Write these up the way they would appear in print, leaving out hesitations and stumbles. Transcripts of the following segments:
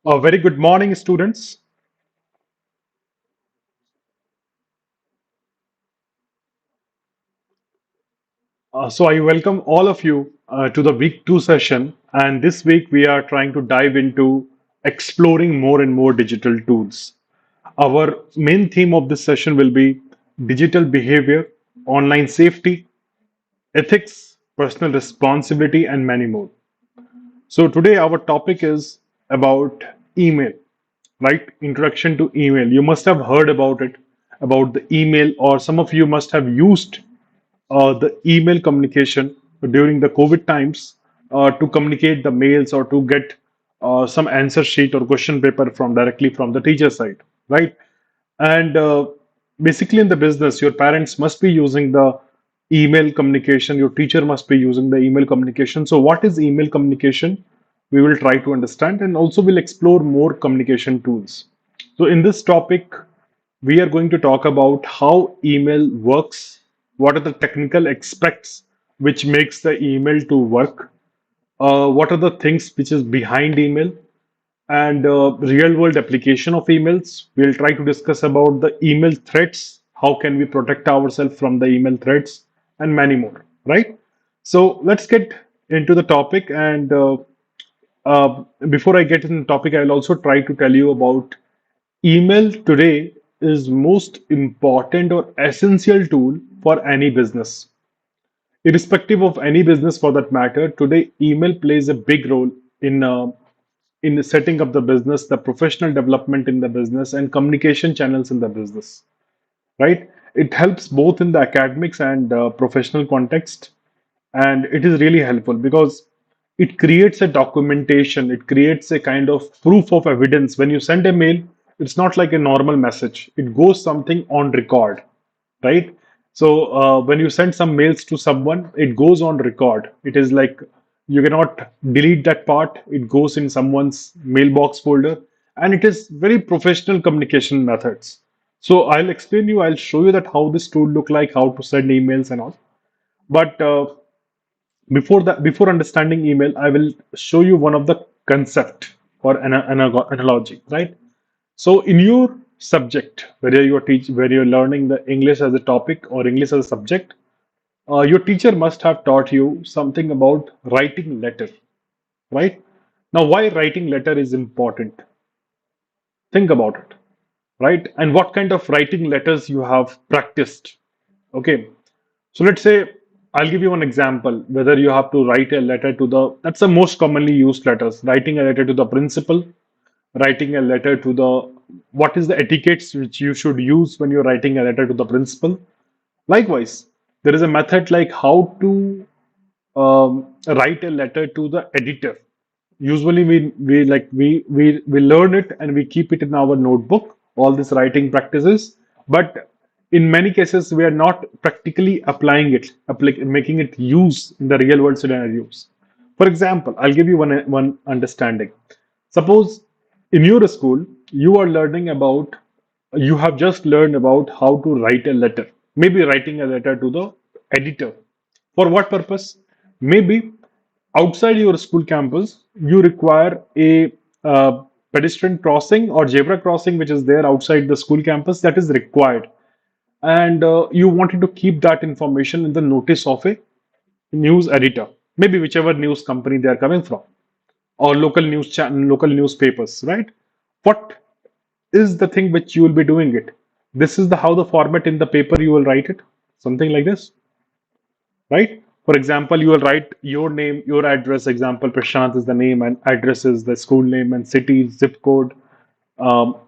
A very good morning, students. So I welcome all of you to the week two session. And this week we are trying to dive into exploring more and more digital tools. Our main theme of this session will be digital behavior, online safety, ethics, personal responsibility, and many more. So today our topic is about email, right? Introduction to email. You must have heard about it, about the email, or some of you must have used the email communication during the COVID times to communicate the mails or to get some answer sheet or question paper from directly from the teacher side, right? And basically, in the business, your parents must be using the email communication, your teacher must be using the email communication. So, what is email communication? We will try to understand and also we'll explore more communication tools. So, in this topic, we are going to talk about how email works, what are the technical aspects which makes the email to work, what are the things which is behind email, and real world application of emails. We'll try to discuss about the email threats, how can we protect ourselves from the email threats, and many more, right? So let's get into the topic. And before I get into the topic, I'll also try to tell you about email today is most important or essential tool for any business. Irrespective of any business for that matter, today email plays a big role in setting up the business, the professional development in the business, and communication channels in the business, right? It helps both in the academics and professional context, and it is really helpful because it creates a documentation, it creates a kind of proof of evidence. When you send a mail, it's not like a normal message, it goes something on record, right? So when you send some mails to someone, it goes on record. It is like you cannot delete that part. It goes in someone's mailbox folder, and it is very professional communication methods. So I'll explain you. I'll show you that how this tool look like, how to send emails and all. But before that, before understanding email, I will show you one of the concept or an analogy, right? So in your subject, whether you're learning the English as a topic or English as a subject, your teacher must have taught you something about writing letter, right? Now, why writing letter is important? Think about it, right? And what kind of writing letters you have practiced. Okay, so let's say I'll give you one example. Whether you have to write a letter to the that's the most commonly used letters. Writing a letter to the principal, writing a letter to the what is the etiquettes which you should use when you're writing a letter to the principal. Likewise, there is a method like how to write a letter to the editor. Usually we learn it and we keep it in our notebook, all these writing practices, but in many cases we are not practically applying it, making it use in the real world scenarios. For example, I'll give you one understanding. Suppose in your school you are learning about you have just learned about how to write a letter, maybe writing a letter to the editor. For what purpose? Maybe outside your school campus, you require a pedestrian crossing or zebra crossing, which is there outside the school campus, that is required. And you wanted to keep that information in the notice of a news editor, maybe whichever news company they are coming from, or local news channel, local newspapers, right? What is the thing which you will be doing it? This is the how the format in the paper you will write it, something like this, right? For example, you will write your name, your address. Example, Prashant is the name and address is the school name and city, zip code.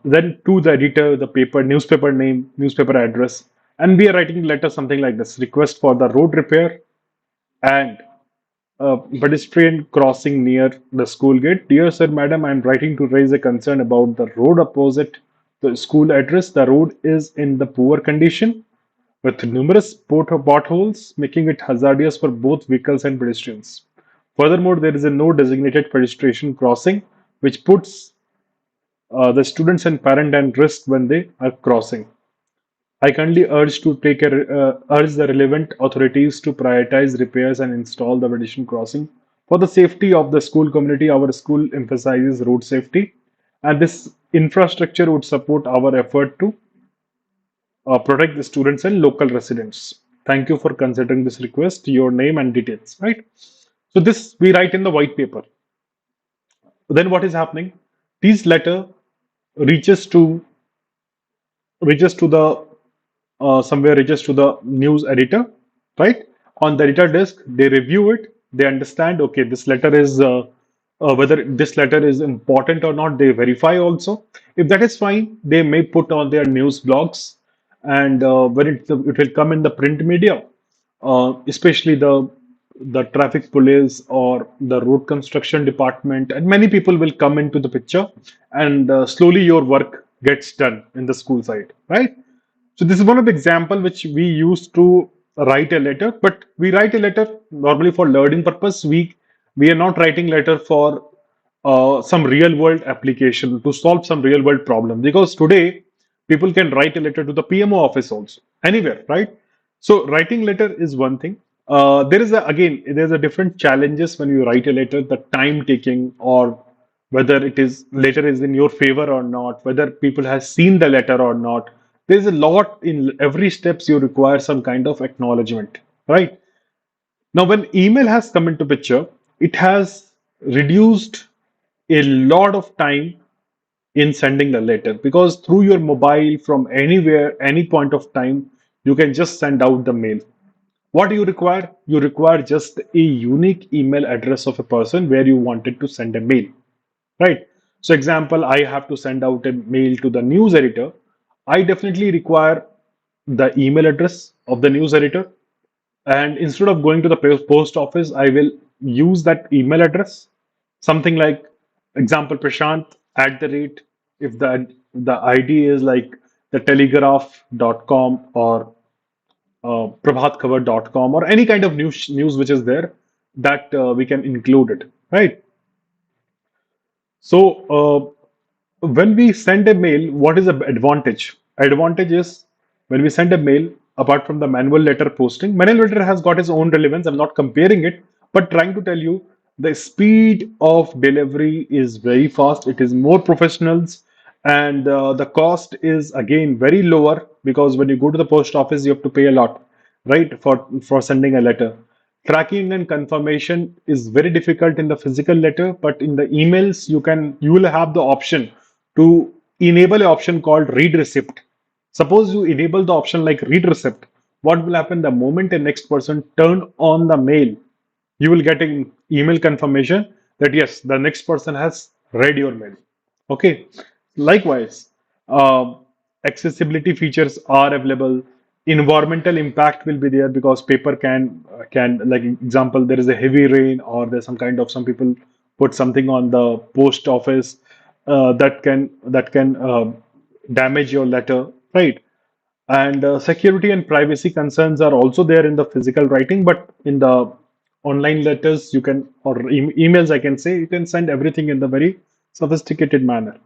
Then to the editor, the paper, newspaper name, newspaper address. And we are writing letter something like this: request for the road repair and pedestrian crossing near the school gate. Dear sir, madam, I am writing to raise a concern about the road opposite the school address. The road is in the poor condition with numerous potholes, making it hazardous for both vehicles and pedestrians. Furthermore, there is a no designated pedestrian crossing, which puts the students and parent at risk when they are crossing. I kindly urge the relevant authorities to prioritize repairs and install the pedestrian crossing for the safety of the school community. Our school emphasizes road safety and this infrastructure would support our effort to protect the students and local residents. Thank you for considering this request, your name and details, right? So this we write in the white paper. Then what is happening? This letter reaches to reaches to the somewhere reaches to the news editor, right? On the editor desk, they review it. They understand, okay, this letter is whether this letter is important or not. They verify also. If that is fine, they may put on their news blogs, and when it will come in the print media, especially the traffic police or the road construction department, and many people will come into the picture, and slowly your work gets done in the school side, right? So this is one of the example which we use to write a letter, but we write a letter normally for learning purpose. We are not writing letter for some real world application to solve some real world problem, because today people can write a letter to the PMO office also anywhere, right? So writing letter is one thing. There is a again there's a different challenges when you write a letter, the time taking, or whether it is letter is in your favor or not, whether people has seen the letter or not. There's a lot in every steps you require some kind of acknowledgement, right? Now, when email has come into picture, it has reduced a lot of time in sending a letter, because through your mobile from anywhere, any point of time, you can just send out the mail. What do you require? You require just a unique email address of a person where you wanted to send a mail, right? So, example, I have to send out a mail to the news editor. I definitely require the email address of the news editor, and instead of going to the post office, I will use that email address, something like example Prashant at the rate, if the ID is like the telegraph.com or prabhatkhabar.com or any kind of news which is there, that we can include it, right? So when we send a mail, what is the advantage? Advantage is when we send a mail, apart from the manual letter posting, manual letter has got its own relevance. I'm not comparing it, but trying to tell you the speed of delivery is very fast. It is more professionals, and the cost is again very lower, because when you go to the post office, you have to pay a lot, right, for sending a letter. Tracking and confirmation is very difficult in the physical letter, but in the emails, you will have the option to enable an option called read receipt. Suppose you enable the option like read receipt, what will happen the moment a next person turn on the mail? You will get an email confirmation that yes, the next person has read your mail. Okay. Likewise, uh, accessibility features are available. Environmental impact will be there, because paper can like example, there is a heavy rain, or there's some people put something on the post office that can damage your letter, right? And security and privacy concerns are also there in the physical writing, but in the online letters, you can, or emails, I can say, you can send everything in the very sophisticated manner.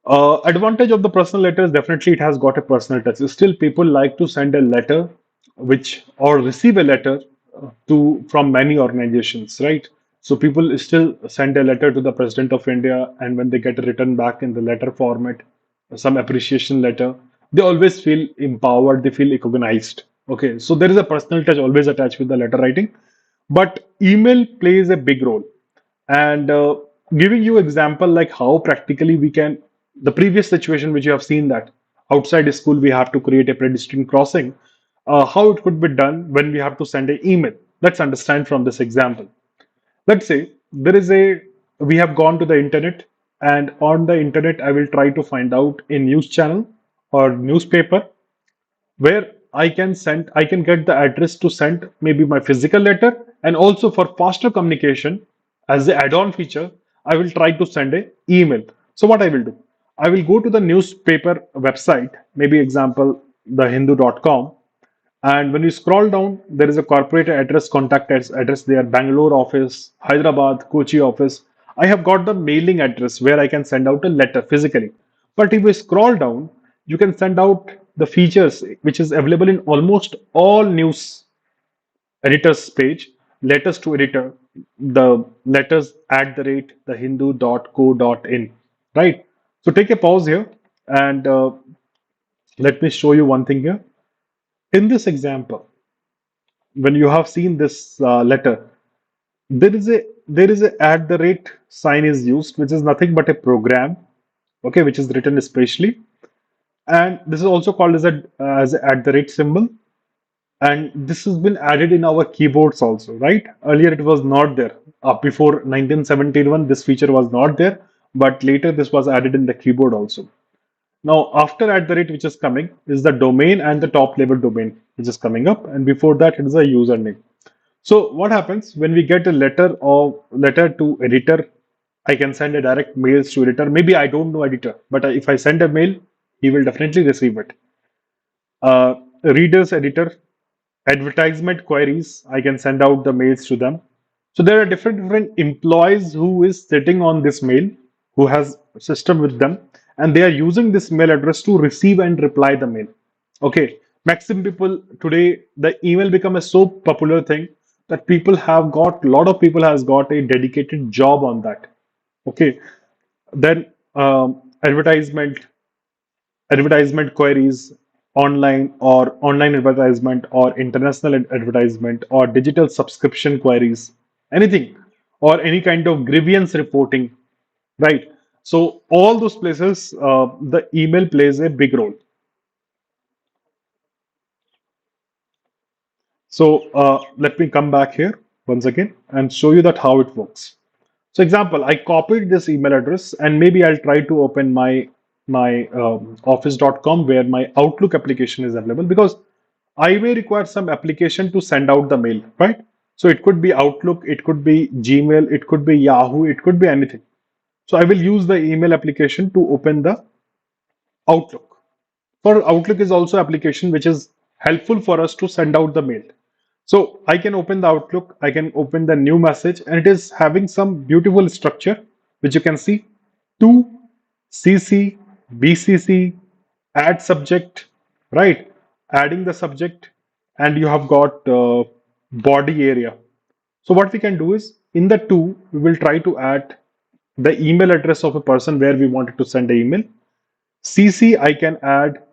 Advantage of the personal letter is definitely it has got a personal touch. Still, people like to send a letter, which or receive a letter to from many organizations, right? So people still send a letter to the President of India, and when they get a written back in the letter format, some appreciation letter, they always feel empowered. They feel recognized. Okay, so there is a personal touch always attached with the letter writing, but email plays a big role. And giving you example like how practically we can, the previous situation which you have seen, that outside school we have to create a pedestrian crossing, how it could be done when we have to send an email. Let's understand from this example. Let's say there is a we have gone to the internet, and on the internet I will try to find out a news channel or newspaper where I can get the address to send maybe my physical letter, and also for faster communication as the add-on feature, I will try to send a email. So what I will do, I will go to the newspaper website, maybe example thehindu.com, and when you scroll down, there is a corporate address, contact address there, Bangalore office, Hyderabad, Kochi office. I have got the mailing address where I can send out a letter physically. But if you scroll down, you can send out the features which is available in almost all news editor's page, letters to editor, the letters at the rate thehindu.co.in. right? So take a pause here and let me show you one thing here. In this example, when you have seen this letter, there is a at the rate sign is used, which is nothing but a program, okay, which is written especially, and this is also called as a at the rate symbol, and this has been added in our keyboards also, right? Earlier it was not there. Before 1971, this feature was not there, but later this was added in the keyboard also. Now, after at the rate which is coming is the domain and the top level domain which is coming up, and before that it is a username. So what happens when we get a letter to editor? I can send a direct mails to editor. Maybe I don't know editor, but if I send a mail, he will definitely receive it. Readers editor, advertisement queries, I can send out the mails to them. So there are different employees who is sitting on this mail, who has a system with them, and they are using this mail address to receive and reply the mail. Okay, maximum people today, the email become a so popular thing that people have got, a lot of people has got a dedicated job on that. Okay, then advertisement queries, online advertisement or international advertisement or digital subscription queries, anything, or any kind of grievance reporting, right? So all those places, the email plays a big role. So let me come back here once again and show you that how it works. So example, I copied this email address and maybe I'll try to open my office.com where my Outlook application is available, because I may require some application to send out the mail, right? So it could be Outlook, it could be Gmail, it could be Yahoo, it could be anything. So I will use the email application to open the Outlook. For Outlook is also application which is helpful for us to send out the mail. So I can open the Outlook, I can open the new message, and it is having some beautiful structure, which you can see: to, CC, BCC, add subject, right? Adding the subject, and you have got body area. So what we can do is in the to, we will try to add the email address of a person where we wanted to send the email. CC, I can add,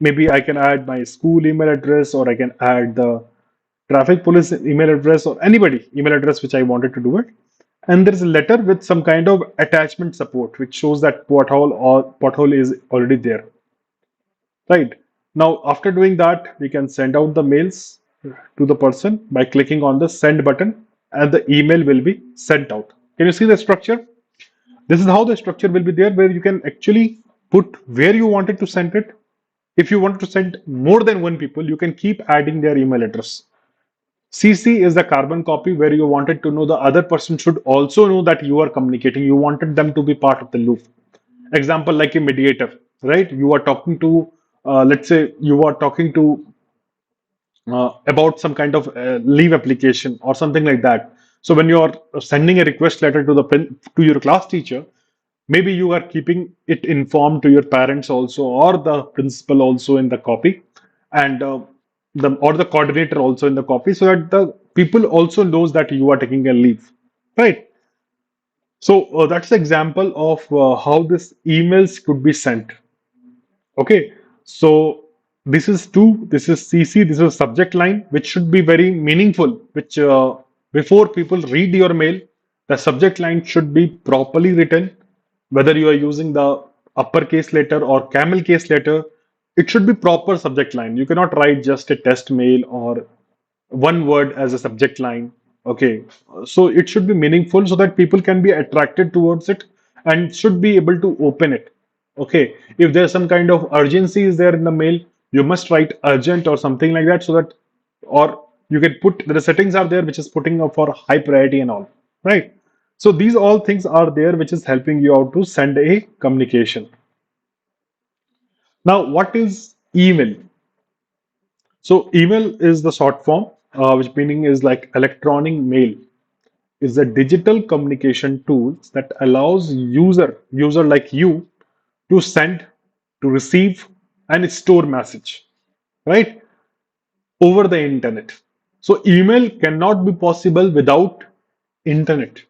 maybe I can add my school email address, or I can add the traffic police email address, or anybody email address which I wanted to do it. And there's a letter with some kind of attachment support which shows that pothole is already there. Right. Now, after doing that, we can send out the mails to the person by clicking on the send button, and the email will be sent out. Can you see the structure? This is how the structure will be there, where you can actually put where you wanted to send it. If you want to send more than one people, you can keep adding their email address. CC is the carbon copy, where you wanted to know the other person should also know that you are communicating. You wanted them to be part of the loop. Example, like a mediator, right? You are talking to, let's say you are talking to about some kind of leave application or something like that. So when you are sending a request letter to to your class teacher, maybe you are keeping it informed to your parents also, or the principal also in the copy, and the coordinator also in the copy, so that the people also knows that you are taking a leave, right? So that's the example of how this emails could be sent. Okay, so this is to, this is CC, this is subject line, which should be very meaningful, which before people read your mail, the subject line should be properly written, whether you are using the uppercase letter or camel case letter, it should be proper subject line. You cannot write just a test mail or one word as a subject line. Okay, so it should be meaningful so that people can be attracted towards it and should be able to open it. Okay, if there's some kind of urgency is there in the mail, you must write urgent or something like that, so that, or you can put the settings are there which is putting up for high priority and all, right? So these all things are there which is helping you out to send a communication. Now, what is email? So email is the short form, which meaning is like electronic mail is a digital communication tool that allows user like you to send, to receive, and store message, right, over the internet. So email cannot be possible without internet,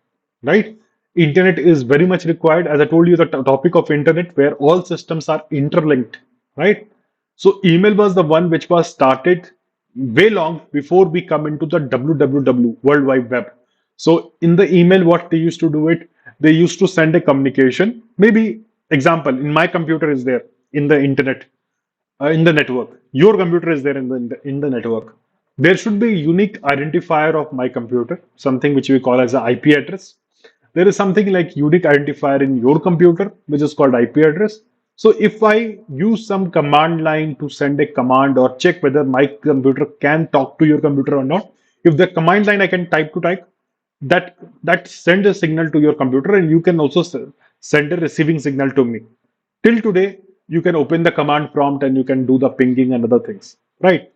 right? Internet is very much required. As I told you, the topic of internet where all systems are interlinked, right? So email was the one which was started way long before we come into the www, World Wide Web. So in the email, what they used to do it, they used to send a communication. Maybe example, in my computer is there in the internet, in the network. Your computer is there in the network. There should be a unique identifier of my computer, something which we call as an IP address. There is something like unique identifier in your computer, which is called IP address. So if I use some command line to send a command or check whether my computer can talk to your computer or not, if the command line I can type to type, that send a signal to your computer, and you can also send a receiving signal to me. Till today, you can open the command prompt and you can do the pinging and other things, right?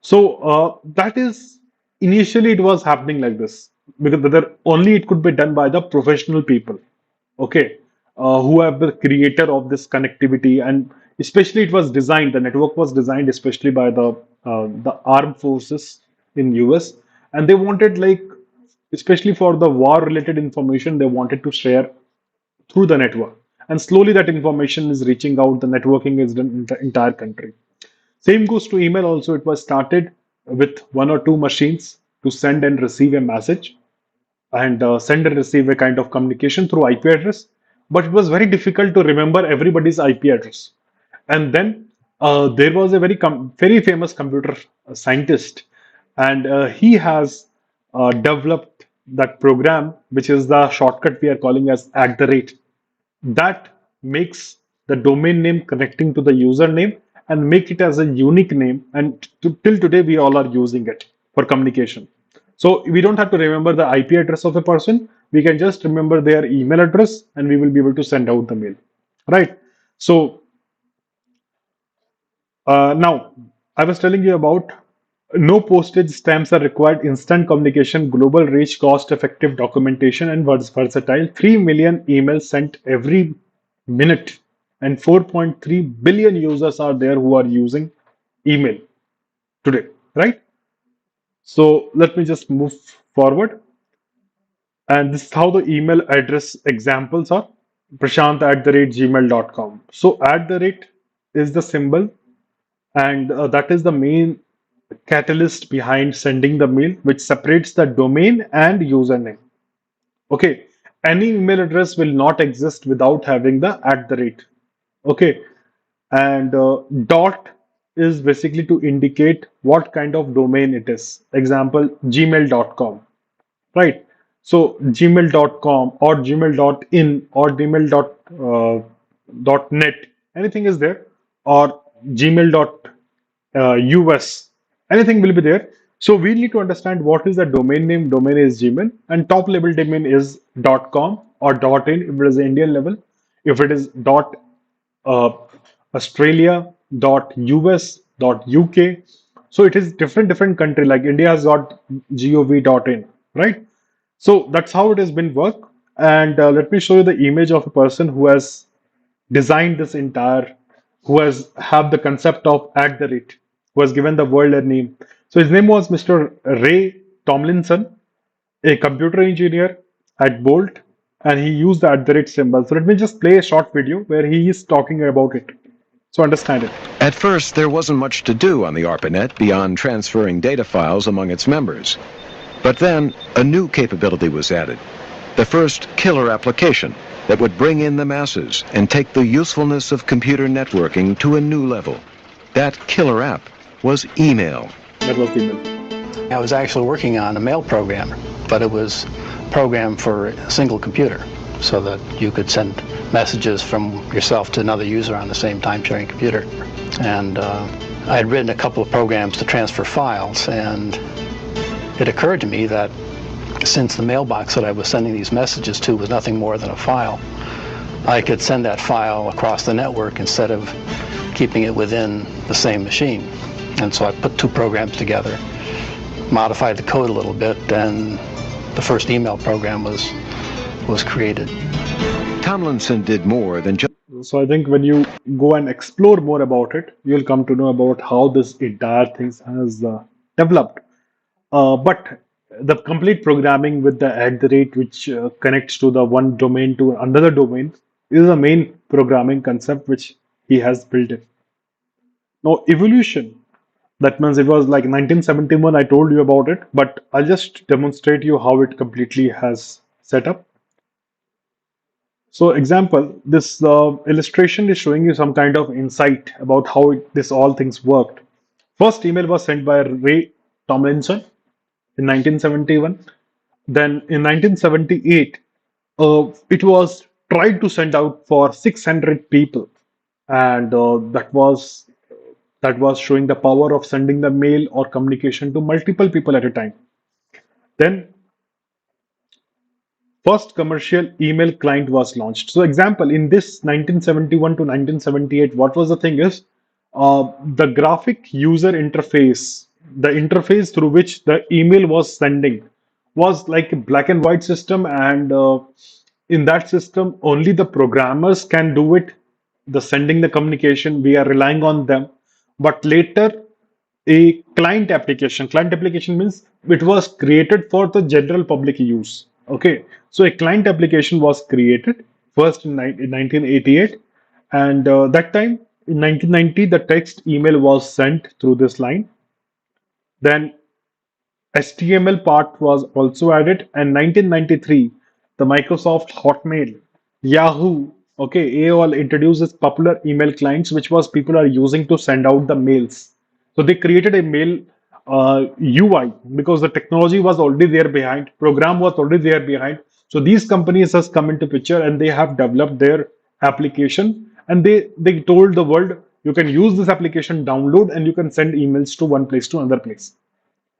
So that is initially it was happening like this because whether only it could be done by the professional people, okay, who have the creator of this connectivity, and especially it was designed. The network was designed especially by the armed forces in US, and they wanted like especially for the war related information they wanted to share through the network, and slowly that information is reaching out. The networking is done in the entire country. Same goes to email also. It was started with one or two machines to send and receive a message and send and receive a kind of communication through IP address. But it was very difficult to remember everybody's IP address. And then there was a very famous computer scientist, and he has developed that program, which is the shortcut we are calling as at the rate, that makes the domain name connecting to the username and make it as a unique name, and till today we all are using it for communication. So we don't have to remember the IP address of a person, we can just remember their email address and we will be able to send out the mail, right? So now I was telling you about no postage stamps are required, instant communication, global reach, cost effective documentation, and versatile. 3 million emails sent every minute, and 4.3 billion users are there who are using email today, right? So let me just move forward. And this is how the email address examples are: prashant at the rate gmail.com. So at the rate is the symbol, and that is the main catalyst behind sending the mail, which separates the domain and username. Okay, any email address will not exist without having the at the rate. Okay, and dot is basically to indicate what kind of domain it is. Example, gmail.com, right? So gmail.com or gmail.in or gmail.net, anything is there, or gmail.us, anything will be there. So we need to understand what is the domain name. Domain is Gmail, and top level domain is .com or .in if it is Indian level. If it is uh, Australia, .us, .uk, so it is different country. Like India has got gov.in, right? So that's how it has been work. And let me show you the image of a person who has designed this entire, who has have the concept of at the rate, who has given the world a name. So his name was Mr. Ray Tomlinson, a computer engineer at Bolt, and he used the at the rate symbol. So let me just play a short video where he is talking about it. So understand it. At first, there wasn't much to do on the ARPANET beyond transferring data files among its members. But then, a new capability was added. The first killer application that would bring in the masses and take the usefulness of computer networking to a new level. That killer app was email. That was the email. I was actually working on a mail program, but it was programmed for a single computer so that you could send messages from yourself to another user on the same time-sharing computer. And I had written a couple of programs to transfer files, and it occurred to me that since the mailbox that I was sending these messages to was nothing more than a file, I could send that file across the network instead of keeping it within the same machine. And so I put two programs together, modified the code a little bit, and the first email program was created. Tomlinson did more than just... So I think when you go and explore more about it, you'll come to know about how this entire thing has developed. But The complete programming with the at the rate which connects to the one domain to another domain is the main programming concept which he has built it. Now, evolution. That means it was like 1971. I told you about it, but I'll just demonstrate you how it completely has set up. So, example, this illustration is showing you some kind of insight about how this all things worked. First email was sent by Ray Tomlinson in 1971. Then in 1978, it was tried to send out for 600 people, and that was showing the power of sending the mail or communication to multiple people at a time. Then first commercial email client was launched. So example, in this 1971 to 1978, what was the thing is the graphic user interface, the interface through which the email was sending was like a black and white system, and in that system, only the programmers can do it. The sending the communication, we are relying on them. But later, a client application means it was created for the general public use. Okay, so a client application was created first in 1988, and that time in 1990 the text email was sent through this line. Then HTML part was also added, and 1993, the Microsoft Hotmail, Yahoo, okay, AOL introduces popular email clients, which was people are using to send out the mails. So they created a mail UI because the technology was already there behind, program was already there behind. So these companies has come into picture and they have developed their application, and they told the world you can use this application, download, and you can send emails to one place to another place.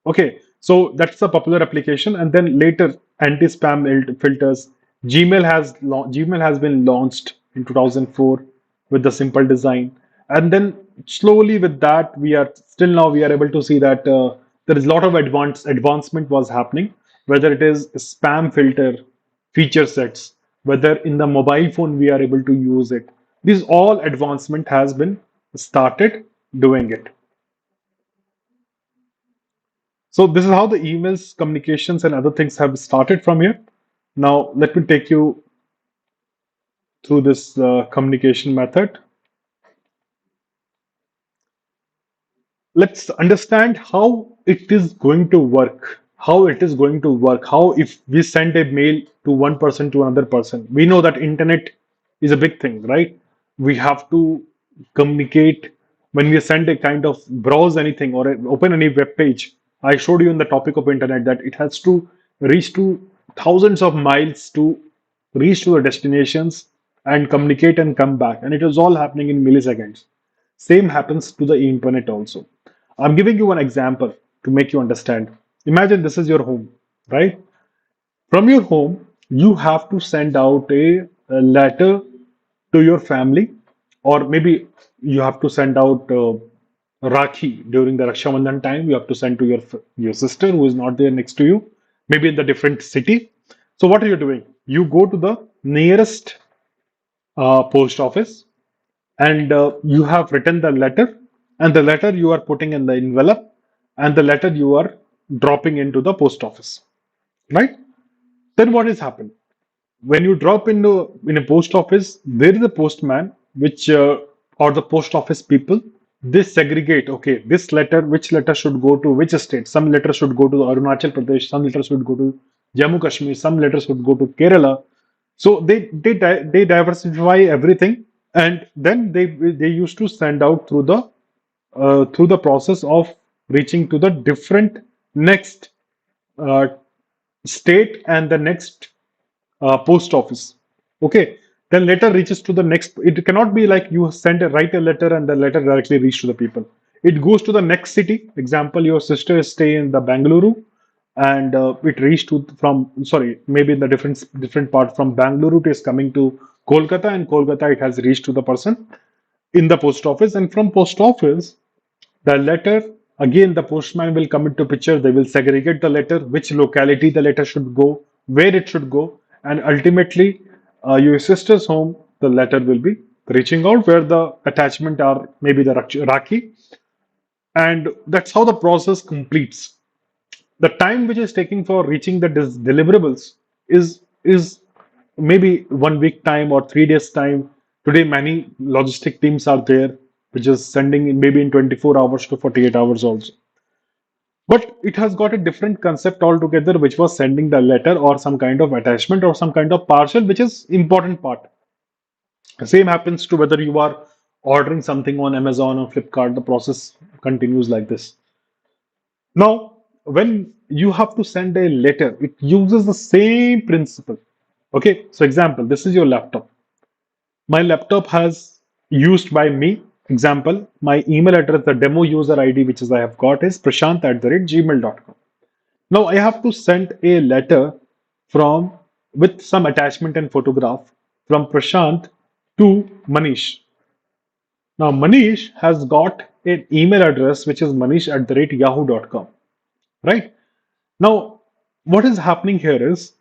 Okay, so that's a popular application, and then later anti-spam filters. Gmail has been launched in 2004 with the simple design, and then slowly with that we are still now we are able to see that there is a lot of advancement was happening. Whether it is spam filter feature sets, whether in the mobile phone we are able to use it. This all advancement has been started doing it. So this is how the emails, communications, and other things have started from here. Now let me take you through this communication method. Let's understand how it is going to work. How it is going to work. How if we send a mail to one person to another person. We know that internet is a big thing, right? We have to communicate when we send a kind of browse anything or open any web page. I showed you in the topic of internet that it has to reach to thousands of miles to reach to the destinations and communicate and come back. And it is all happening in milliseconds. Same happens to the internet also. I'm giving you one example to make you understand. Imagine this is your home, right? From your home, you have to send out a letter to your family, or maybe you have to send out Rakhi during the Raksha Bandhan time. You have to send to your sister who is not there next to you, maybe in the different city. So what are you doing? You go to the nearest post office, and you have written the letter, and the letter you are putting in the envelope, and the letter you are dropping into the post office, right? Then what has happened? When you drop in a post office, there is a postman, which or the post office people, they segregate. Okay, this letter, which letter should go to which state? Some letters should go to Arunachal Pradesh. Some letters should go to Jammu Kashmir. Some letters should go to Kerala. So they diversify everything, and then they used to send out through the process of reaching to the different next uh, state and the next post office. Okay, then letter reaches to the next. It cannot be like you write a letter and the letter directly reach to the people. It goes to the next city. Example, your sister stay in the Bangalore, and it reached to from sorry maybe in the different part from Bangalore it is coming to Kolkata, and Kolkata it has reached to the person in the post office, and from post office the letter, again, the postman will come into picture. They will segregate the letter, which locality the letter should go, where it should go, and ultimately, your sister's home, the letter will be reaching out where the attachment are maybe the Rakhi, and that's how the process completes. The time which is taking for reaching the deliverables is maybe 1 week time or 3 days time. Today, many logistic teams are there, which is sending in maybe in 24 hours to 48 hours also. But it has got a different concept altogether, which was sending the letter or some kind of attachment or some kind of parcel, which is important part. The same happens to whether you are ordering something on Amazon or Flipkart, the process continues like this. Now, when you have to send a letter, it uses the same principle. Okay, so example, this is your laptop. My laptop has used by me. Example, my email address, the demo user ID, which is I have got is prashant@gmail.com. Now I have to send a letter from with some attachment and photograph from Prashant to Manish. Now Manish has got an email address which is manish@yahoo.com. Right? Now, what is happening here is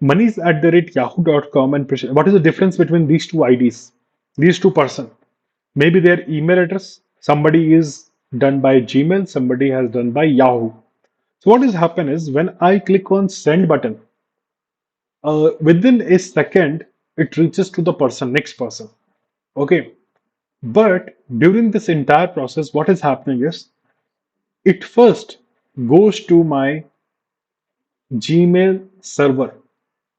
manish@yahoo.com and Prashant. What is the difference between these two IDs? These two person. Maybe their email address. Somebody is done by Gmail, somebody has done by Yahoo. So what has happened is when I click on send button, within a second, it reaches to the person, next person. Okay. But during this entire process, what is happening is it first goes to my Gmail server,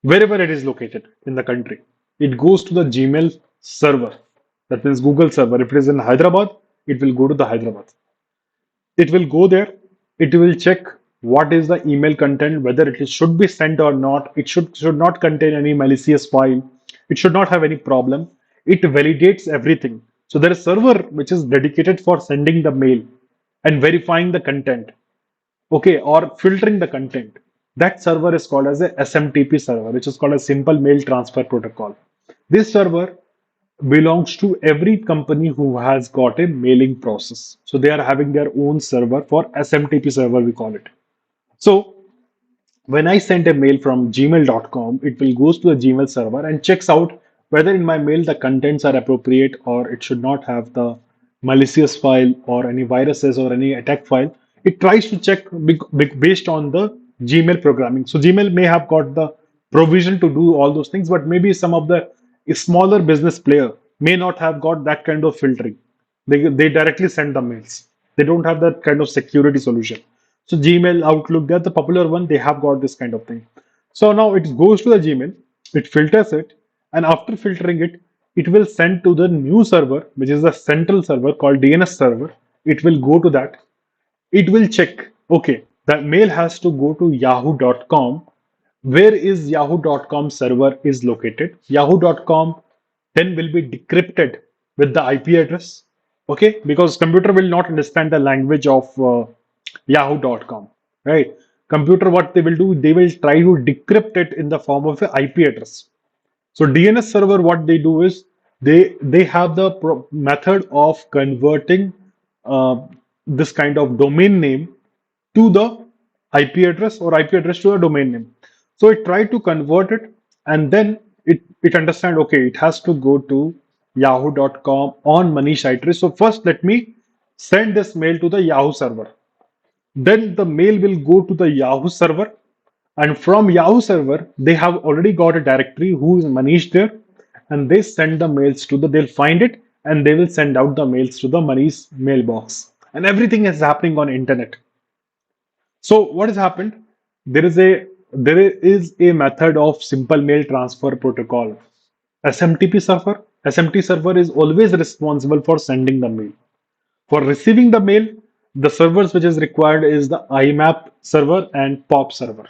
wherever it is located in the country. It goes to the Gmail server. That means Google server. If it is in Hyderabad, it will go to the Hyderabad. It will go there. It will check what is the email content, whether should be sent or not. It should not contain any malicious file. It should not have any problem. It validates everything. So there is a server which is dedicated for sending the mail and verifying the content. Okay, or filtering the content. That server is called as a SMTP server, which is called a Simple Mail Transfer Protocol. This server belongs to every company who has got a mailing process. So they are having their own server for SMTP server, we call it. So when I send a mail from gmail.com, it will goes to the Gmail server and checks out whether in my mail the contents are appropriate or it should not have the malicious file or any viruses or any attack file. It tries to check based on the Gmail programming. So Gmail may have got the provision to do all those things, but maybe some of the smaller business player may not have got that kind of filtering. They directly send the mails. They don't have that kind of security solution. So Gmail, Outlook, they're the popular one. They have got this kind of thing. So now it goes to the Gmail, it filters it, and after filtering it, it will send to the new server, which is a central server called DNS server. It will go to that. It will check, okay, that mail has to go to yahoo.com. Where is yahoo.com server is located? Yahoo.com then will be decrypted with the IP address. Okay, because computer will not understand the language of yahoo.com, right? Computer, what they will do, they will try to decrypt it in the form of an IP address. So DNS server, what they do is they have the method of converting uh, this kind of domain name to the IP address or IP address to a domain name. So it tried to convert it and then it understand, okay, it has to go to yahoo.com on Manish address. So first let me send this mail to the Yahoo server. Then the mail will go to the Yahoo server, and from Yahoo server, they have already got a directory who is Manish there, and they send the mails to they'll find it and they will send out the mails to the Manish mailbox. And everything is happening on internet. So what has happened? There is a method of simple mail transfer protocol. SMTP server. SMT server is always responsible for sending the mail. For receiving the mail, the servers which is required is the IMAP server and POP server.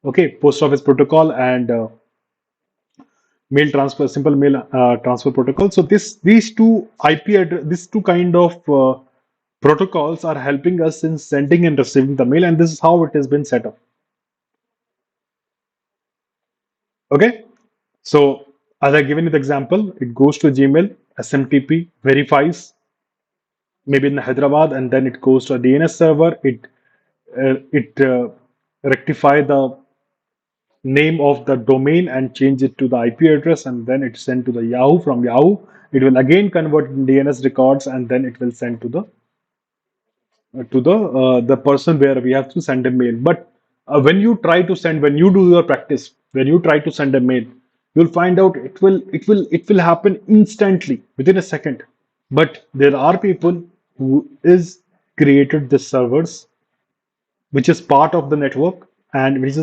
Okay, Post Office Protocol and mail transfer, simple mail transfer protocol. So these two IP address, these two kind of protocols are helping us in sending and receiving the mail, and this is how it has been set up. Okay, so as I given you the example, it goes to Gmail, SMTP verifies maybe in Hyderabad, and then it goes to a DNS server. It rectify the name of the domain and change it to the IP address, and then it's sent to the Yahoo. From Yahoo, it will again convert in DNS records and then it will send to the to the person where we have to send a mail. But when you try to send, when you do your practice, when you try to send a mail, you'll find out it will happen instantly within a second. But there are people who is created the servers which is part of the network and which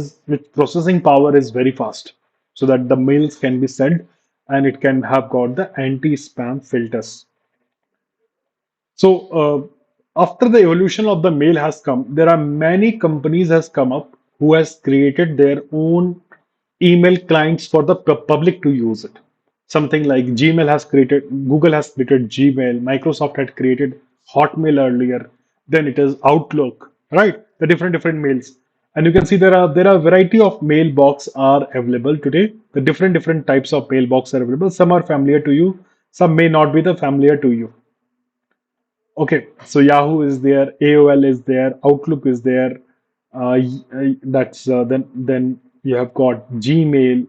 processing power is very fast so that the mails can be sent and it can have got the anti-spam filters. So after the evolution of the mail has come, there are many companies has come up who has created their own email clients for the public to use it. Something like Gmail has created, Google has created Gmail, Microsoft had created Hotmail earlier, then it is Outlook, right? The different mails. And you can see there are variety of mailbox are available today. The different types of mailbox are available. Some are familiar to you, some may not be the familiar to you. Okay, so Yahoo is there, AOL is there, Outlook is there. That's then you have got Gmail,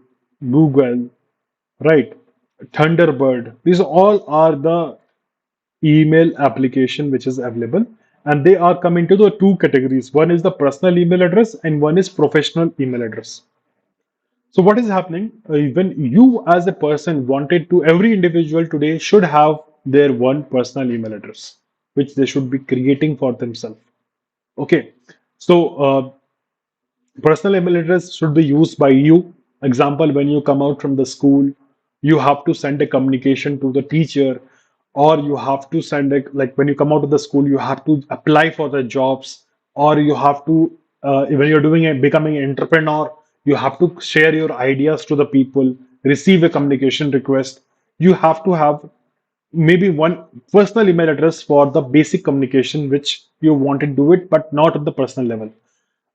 Google, right? Thunderbird. These all are the email application which is available, and they are coming to the two categories. One is the personal email address, and one is professional email address. So what is happening when you as a person wanted to, every individual today should have their one personal email address, which they should be creating for themselves. Okay. So personal email address should be used by you. Example, when you come out from the school, you have to send a communication to the teacher, or you have to send a, like when you come out of the school, you have to apply for the jobs, or you have to when you're doing a becoming an entrepreneur, you have to share your ideas to the people, receive a communication request. You have to have maybe one personal email address for the basic communication which you want to do it, but not at the personal level,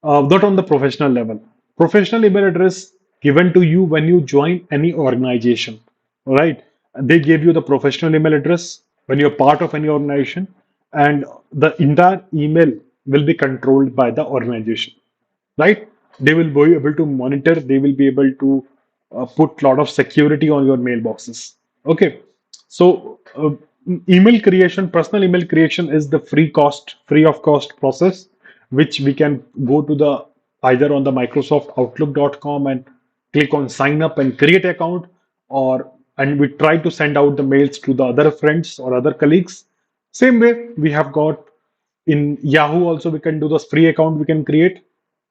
not on the professional level. Professional email address given to you when you join any organization, right? They give you the professional email address when you're part of any organization, and the entire email will be controlled by the organization, right? They will be able to monitor, they will be able to put a lot of security on your mailboxes. Okay, so email creation, personal email creation is the free of cost process, which we can go to the either on the Microsoft Outlook.com and click on sign up and create account, or and we try to send out the mails to the other friends or other colleagues. Same way we have got in Yahoo also we can do this free account we can create.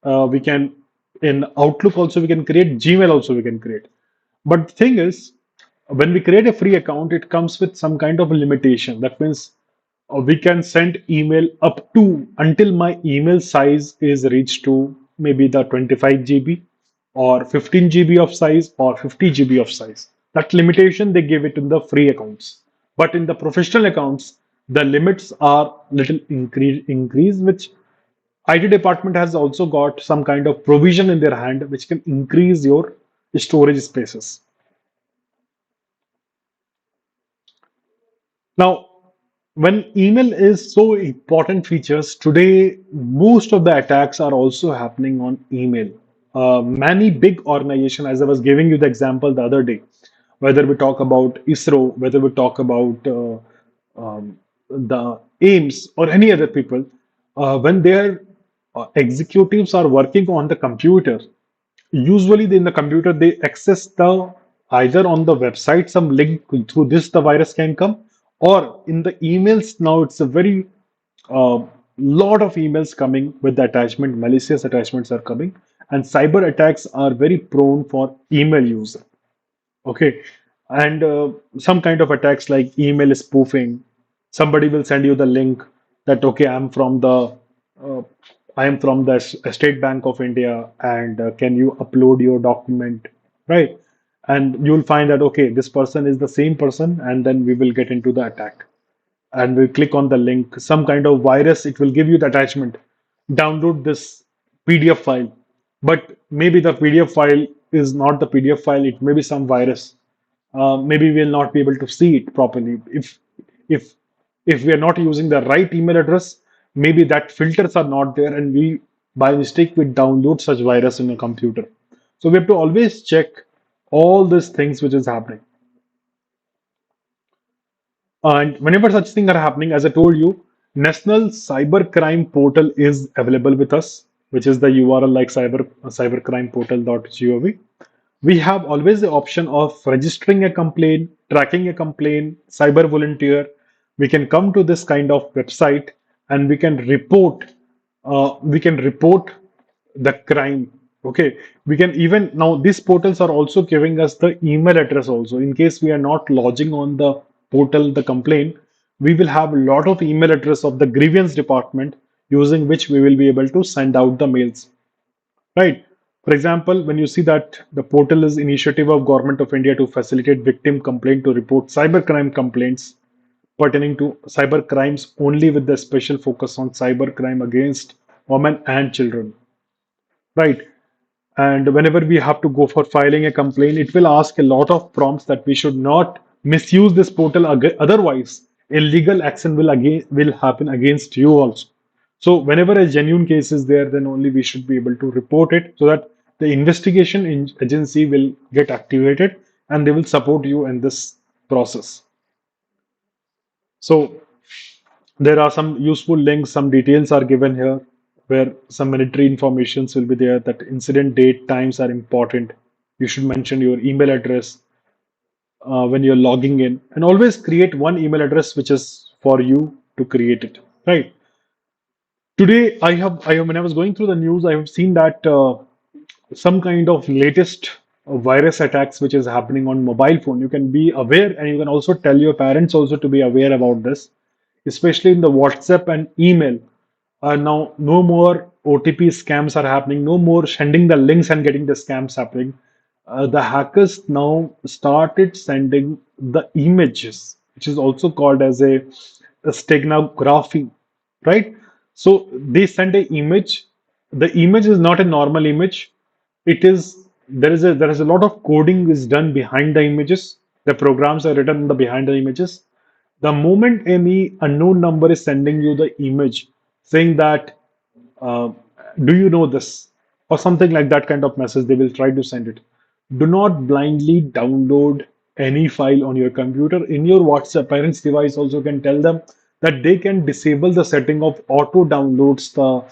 We can in Outlook also we can create. Gmail also we can create. But the thing is, when we create a free account, it comes with some kind of a limitation. That means we can send email up to until my email size is reached to maybe the 25 GB or 15 GB of size or 50 GB of size. That limitation they give it in the free accounts. But in the professional accounts, the limits are little increase, which IT department has also got some kind of provision in their hand which can increase your storage spaces. Now, when email is so important features, today most of the attacks are also happening on email. Many big organizations, as I was giving you the example the other day, whether we talk about ISRO, whether we talk about the AIMS or any other people, when their executives are working on the computer, usually in the computer they access the either on the website some link through this the virus can come, or in the emails. Now it's a very uh, lot of emails coming with the attachment, malicious attachments are coming, and cyber attacks are very prone for email user. Okay, and some kind of attacks like email spoofing. Somebody will send you the link that okay, uh, I am from the State Bank of India, and can you upload your document, right? And you'll find that okay, this person is the same person, and then we will get into the attack and we click on the link, some kind of virus, it will give you the attachment. Download this PDF file. But maybe the PDF file is not the PDF file, it may be some virus. Maybe we'll not be able to see it properly. If if we are not using the right email address, maybe that filters are not there and we by mistake we download such virus in a computer. So we have to always check all these things which is happening. And whenever such things are happening, as I told you, National Cybercrime Portal is available with us, which is the URL like cybercrimeportal.gov. We have always the option of registering a complaint, tracking a complaint, cyber volunteer. We can come to this kind of website and we can report the crime. Okay, we can even now these portals are also giving us the email address also in case we are not lodging on the portal the complaint. We will have a lot of email address of the grievance department using which we will be able to send out the mails. Right. For example, when you see that the portal is initiative of Government of India to facilitate victim complaint to report cybercrime complaints pertaining to cyber crimes only with the special focus on cybercrime against women and children. Right. And whenever we have to go for filing a complaint, it will ask a lot of prompts that we should not misuse this portal. Otherwise, illegal action will happen against you also. So whenever a genuine case is there, then only we should be able to report it so that the agency will get activated and they will support you in this process. So there are some useful links, some details are given here where some military informations will be there that incident date, times are important. You should mention your email address when you're logging in and always create one email address which is for you to create it. Right. Today, when I was going through the news, I have seen that some kind of latest virus attacks which is happening on mobile phone. You can be aware and you can also tell your parents also to be aware about this, especially in the WhatsApp and email. Now, no more OTP scams are happening, no more sending the links and getting the scams happening. The hackers now started sending the images, which is also called as a steganography, right? So they send a image. The image is not a normal image. It is there is a lot of coding is done behind the images. The programs are written in the behind the images. The moment any unknown number is sending you the image saying that uh, do you know this or something like that kind of message, they will try to send it. Do not blindly download any file on your computer. In your WhatsApp parents device also can tell them that they can disable the setting of auto downloads the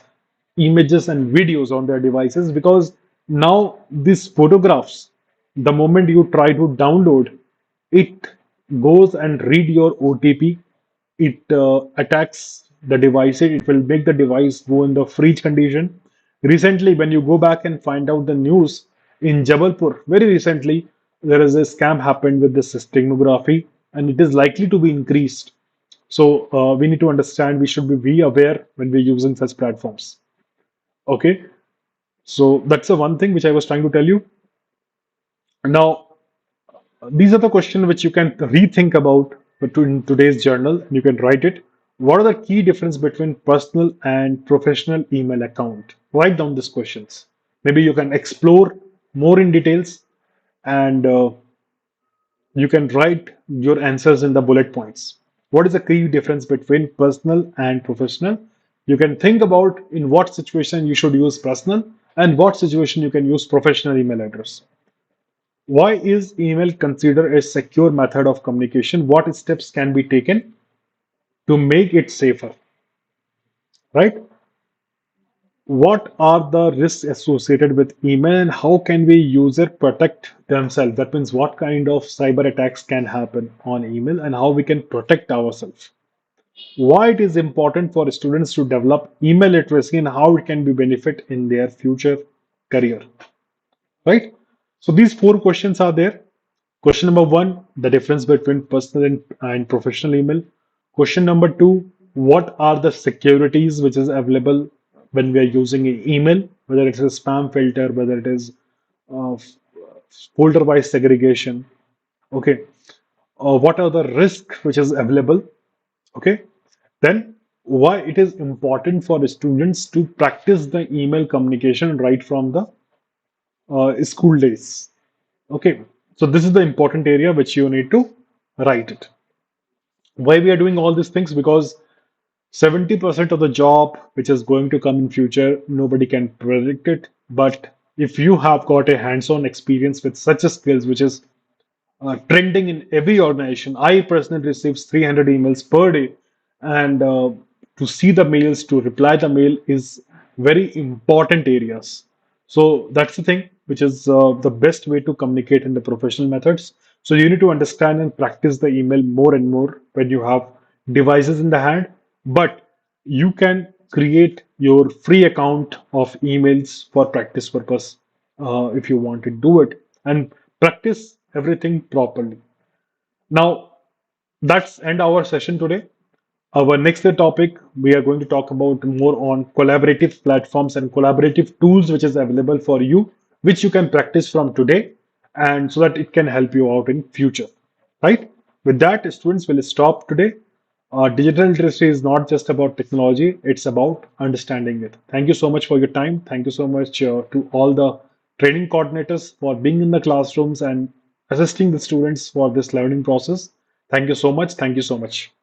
images and videos on their devices, because now these photographs, the moment you try to download it, goes and read your OTP. It attacks the device. It will make the device go in the freeze condition. Recently, when you go back and find out the news in Jabalpur, very recently, there is a scam happened with this steganography, and it is likely to be increased. So we need to understand. We should be aware when we're using such platforms. Okay, so that's the one thing which I was trying to tell you. Now, these are the questions which you can rethink about in today's journal. You can write it. What are the key difference between personal and professional email account? Write down these questions. Maybe you can explore more in details and you can write your answers in the bullet points. What is the key difference between personal and professional? You can think about in what situation you should use personal and what situation you can use professional email address. Why is email considered a secure method of communication? What steps can be taken to make it safer? Right? What are the risks associated with email and how can we user protect themselves? That means what kind of cyber attacks can happen on email and how we can protect ourselves. Why it is important for students to develop email literacy and how it can be benefit in their future career. Right? So these four questions are there. Question number one, the difference between personal and professional email. Question number two, what are the securities which is available when we are using an email, whether it is a spam filter, whether it is uh, folder-wise segregation. Okay. What are the risks which is available? Okay. Then why it is important for students to practice the email communication right from the school days. Okay, so this is the important area which you need to write it. Why we are doing all these things? Because 70% of the job which is going to come in future, nobody can predict it. But if you have got a hands-on experience with such a skills which is trending in every organization, I personally receive 300 emails per day, and to see the mails, to reply the mail is very important areas. So that's the thing, which is the best way to communicate in the professional methods. So you need to understand and practice the email more and more when you have devices in the hand. But you can create your free account of emails for practice purpose if you want to do it and practice everything properly. Now, that's end our session today. Our next topic, we are going to talk about more on collaborative platforms and collaborative tools which is available for you, which you can practice from today, and so that it can help you out in future. Right? With that, students will stop today. Digital literacy is not just about technology, it's about understanding it. Thank you so much for your time. Thank you so much to all the training coordinators for being in the classrooms and assisting the students for this learning process. Thank you so much. Thank you so much.